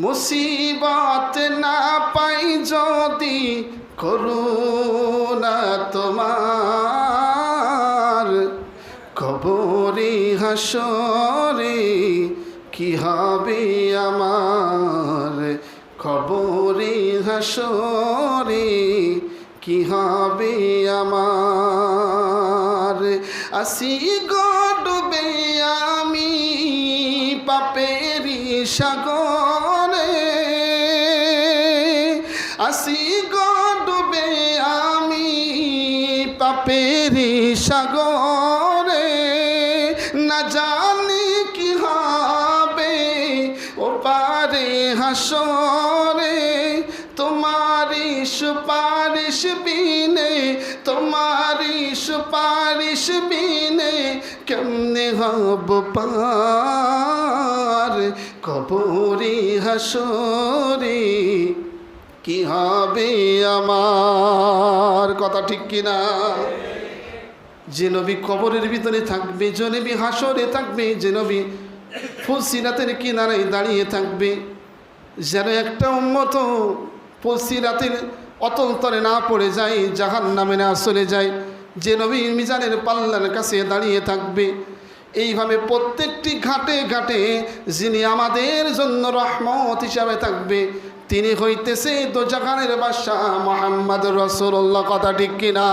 মুসিবত না পাই যদি করুণা তোমার, কবরে হাসরে কি হবে আমার, কবরে হাসরে কি হবে আমার। আসি গো ডুবে আমি পাপেরি সাগরে, আসি গো ডুবে আমি পাপেরি সাগরে, না জানি কি হবে ও পারে হাসরে, তোমারি সুপারিশ বিনে, তোমারি সুপারিশ বিনে কেমনে হব পার, কবরে হাসরে কি হবে আমার। কথা ঠিক কিনা? যে নবী কবরের ভিতরে থাকবে, যে নবী হাসরে থাকবে, যে নবী ফুলসিরাতের কিনারায় দাঁড়িয়ে থাকবে, যেন একটা উম্মত ফুলসিরাতের অতল তলে না পড়ে যায়, জাহান্নামে না চলে যায়, যে নবী মিজানের পাল্লার কাছে দাঁড়িয়ে থাকবে। এইভাবে প্রত্যেকটি ঘাটে ঘাটে যিনি আমাদের জন্য রহমত হিসাবে থাকবে, তিনি হইতেছে দোজাখানের বাদশা মুহাম্মদ রাসূলুল্লাহ। কথা ঠিক কিনা?